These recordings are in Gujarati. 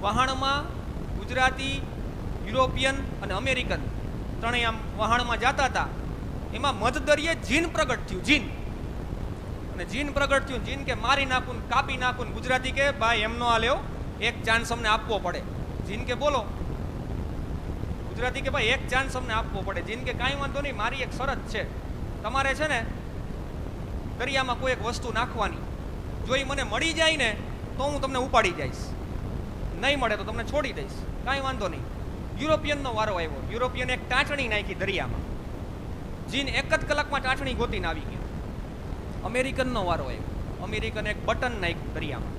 વહાણમાં ગુજરાતી, યુરોપિયન અને અમેરિકન ત્રણેય આમ વહાણમાં જતા હતા. એમાં મધદરિયે જીન પ્રગટ થયું. જીન અને જીન પ્રગટ થયું. જીન કે મારી નાખું, કાપી નાખું. ગુજરાતી કે ભાઈ એમનો આ લ્યો, એક ચાન્સ અમને આપવો પડે. જીન કે બોલો. ગુજરાતી કે ભાઈ એક ચાન્સ અમને આપવો પડે. જીન કે કાંઈ વાંધો નહીં, મારી એક શરત છે. તમારે છે ને દરિયામાં કોઈ એક વસ્તુ નાખવાની, જો એ મને મળી જાય ને તો હું તમને ઉપાડી જઈશ, નહીં મળે તો તમને છોડી દઈશ, કાંઈ વાંધો નહીં. યુરોપિયનનો વારો આવ્યો. યુરોપિયન એક ટાંચણી નાખી દરિયામાં. જીન એક જ કલાકમાં ટાંચણી ગોતીને આવી ગયો. અમેરિકનનો વારો આવ્યો. અમેરિકન એક બટન નાખ્યું દરિયામાં.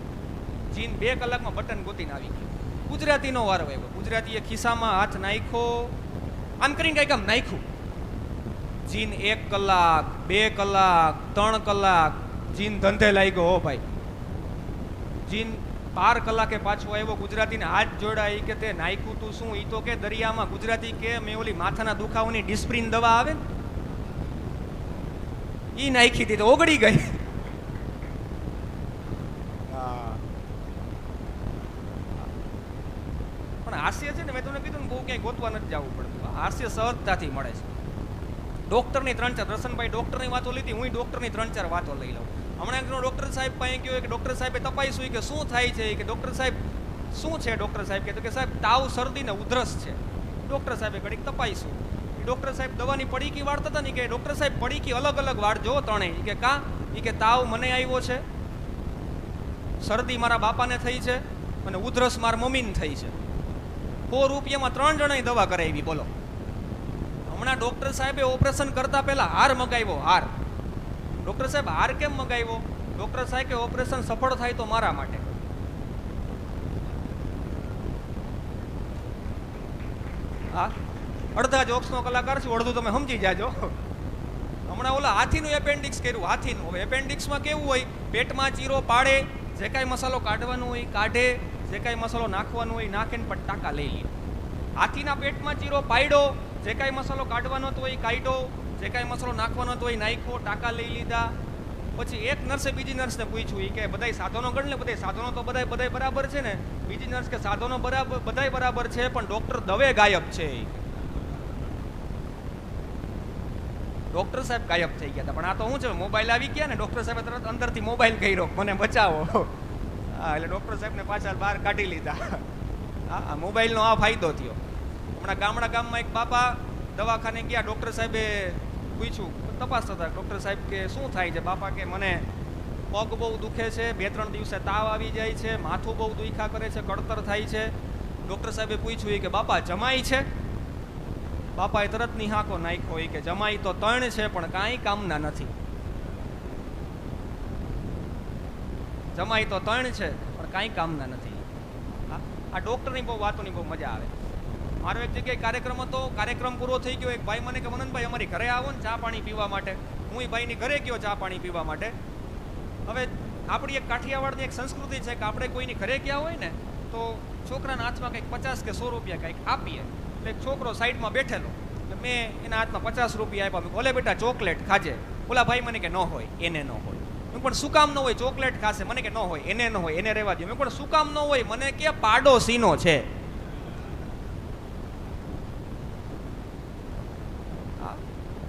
જીન 2 કલાકમાં બટન ગોતીને આવી ગયો. ગુજરાતીનો વારો આવ્યો. ગુજરાતીએ ખિસ્સામાં હાથ નાખ્યો, આમ કરીને કંઈક આમ નાખ્યું. જીન 1 કલાક, 2 કલાક, 3 કલાક જીન ધંધે લાગ્યો. હો ભાઈ, જીન 12 કલાકે પાછો આવ્યો. ગુજરાતીને હાથ જોડાય કે તે નાખ્યું તું શું? એ તો કે દરિયામાં. ગુજરાતી કે મેં ઓલી માથાના દુખાવાની ડિસ્પ્રિન દવા આવે ને એ નાખી હતી તો ઓગળી ગઈ. પણ હાસ્ય છે ને, મેં તમને કીધું ને, બહુ ક્યાંય ગોતવા નથી જવું પડતું. હાસ્ય સહજતાથી મળે છે. ડોક્ટરની 3-4, દર્શનભાઈ ડોક્ટરની વાતો લીધી, હું ડોક્ટરની 3-4 વાતો લઈ લઉં. હમણાં ડોક્ટર સાહેબ પાસે ગયો કે ડોક્ટર સાહેબે તપાસ્યું કે શું થાય છે, કે ડોક્ટર સાહેબ શું છે? ડોક્ટર સાહેબ કે સાહેબ તાવ, શરદી ને ઉધરસ છે. ડોક્ટર સાહેબે ઘડીક તપાસ્યું. ડોક્ટર સાહેબ દવાની પડીકી વાળતા હતા ને, કે ડોક્ટર સાહેબ પડીકી અલગ અલગ વાળજો ત્રણેય. કે કા? એ કે તાવ મને આવ્યો છે, શરદી મારા બાપાને થઈ છે અને ઉધરસ મારા મમ્મીને થઈ છે. 100 રૂપિયામાં 3 જણાની દવા કરાવી. બોલો. હમણાં ડોક્ટર સાહેબે ઓપરેશન કરતા પહેલા હાર મગાવ્યો. હાર. ડોક્ટર સાહેબ હાર કેમ મગાવ્યો? ડોક્ટર સાહેબ કે ઓપરેશન સફળ થાય તો મારા માટે. હા, અડધા જોક્સનો કલાકાર છું, અડધું તમે સમજી જાજો. હમણાં ઓલા હાથીનું એપેન્ડિક્સ કર્યું. હાથીનું. હવે એપેન્ડિક્સમાં કેવું હોય? પેટમાં ચીરો પાડે, જે કાંઈ મસાલો કાઢવાનો હોય કાઢે, જે કાંઈ મસાલો નાખવાનો હોય નાખીને પણ ટાંકા લઈ લે. હાથીના પેટમાં ચીરો પાડ્યો, જે કાંઈ મસાલો કાઢવાનો તો હોય કાઢ્યો, જે કાંઈ મસાલો નાખવાનો તો હોય નાખ્યો, ટાંકા લઈ લીધા. પછી એક નર્સે બીજી નર્સને પૂછ્યું કે બધાય સાધનો ગણ લે, બધાય સાધનો તો બધાય બરાબર છે ને? બીજી નર્સ કે સાધનો બધાય બરાબર છે, પણ ડોક્ટર દવે ગાયબ છે. ડોક્ટર સાહેબ ગાયબ થઈ ગયા હતા. પણ આ તો શું છે, મોબાઈલ આવી ગયા ને, ડોક્ટર સાહેબે તરત અંદરથી મોબાઈલ કર્યો, મને બચાવો. હા, એટલે ડોક્ટર સાહેબને પાછા બહાર કાઢી લીધા. હા, મોબાઈલનો આ ફાયદો થયો. હમણાં ગામમાં એક બાપા દવાખાને ગયા. ડોક્ટર સાહેબે પૂછ્યું, તપાસતા હતા. ડોક્ટર સાહેબ કે શું થાય છે? બાપા કે મને પગ બહુ દુખે છે, 2-3 દિવસે તાવ આવી જાય છે, માથું બહુ દુખ્યા કરે છે, કળતર થાય છે. ડોક્ટર સાહેબે પૂછ્યું કે બાપા જમાઈ છે? બાપાએ તરત નિહાકો નાખ્યો કે જમાઈ તો 3 છે પણ કાંઈ કામના નથી. જમાઈ તો 3 છે પણ કાંઈ કામના નથી. આ ડોક્ટરની બહુ વાતોની બહુ મજા આવે. મારો એક જગ્યાએ કાર્યક્રમ હતો. કાર્યક્રમ પૂરો થઈ ગયો. એક ભાઈ મને કે મનનભાઈ અમારી ઘરે આવો ને ચા પાણી પીવા માટે. હું એ ભાઈની ઘરે ગયો ચા પાણી પીવા માટે. હવે આપણી એક કાઠિયાવાડની એક સંસ્કૃતિ છે કે આપણે કોઈની ઘરે ગયા હોય ને તો છોકરાના હાથમાં કંઈક 50 કે 100 રૂપિયા કંઈક આપીએ. એટલે એક છોકરો સાઈડમાં બેઠેલો, એટલે મેં એના હાથમાં 50 રૂપિયા આપ્યા. બોલે બેટા ચોકલેટ ખાજે. ઓલા ભાઈ મને કે ન હોય, એને ન હોય. મેં પણ શું કામ ન હોય? ચોકલેટ ખાશે. મને કે ન હોય, એને ન હોય, એને રહેવા દો. મેં પણ શું કામ ન હોય? મને કે પાડોશીનો છે.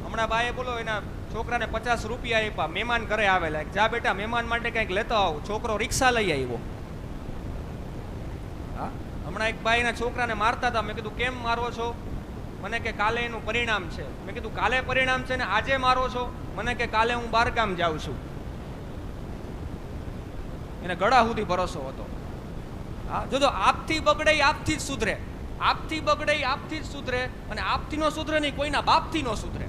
હમણાં બાએ બોલો એના છોકરાને 50 રૂપિયા આપ્યા. મહેમાન ઘરે આવેલા, જા બેટા મહેમાન માટે કંઈક લેતો આવો. છોકરો રિક્ષા લઈ આવ્યો. હા, હમણાં એક ભાઈ એના છોકરાને મારતા હતા. મેં કીધું કેમ મારો છો? મને કે કાલે એનું પરિણામ છે. મેં કીધું કાલે પરિણામ છે ને આજે મારો છો? મને કે કાલે હું બહારગામ જાઉં છું. એને ગળા સુધી ભરોસો હતો. હા, જો આપથી બગડે આપથી જ સુધરે. આપથી બગડે આપથી જ સુધરે, અને આપથી નો સુધરે નહીં, કોઈના બાપથી નો સુધરે.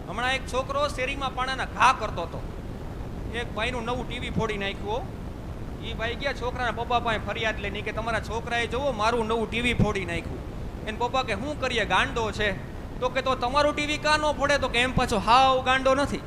હમણાં એક છોકરો શેરીમાં પાણાના ઘા કરતો હતો. એક ભાઈનું નવું ટીવી ફોડી નાખ્યું. એ ભાઈ ગયા છોકરાના પપ્પા પાસે ફરિયાદ લઈને કે તમારા છોકરાએ જોવો મારું નવું ટીવી ફોડી નાખ્યું. એને પપ્પા કે શું કરીએ, ગાંડો છે. તો કે તો તમારું ટીવી કાં ન ફોડે? તો કે એમ પાછો હાવ ગાંડો નથી.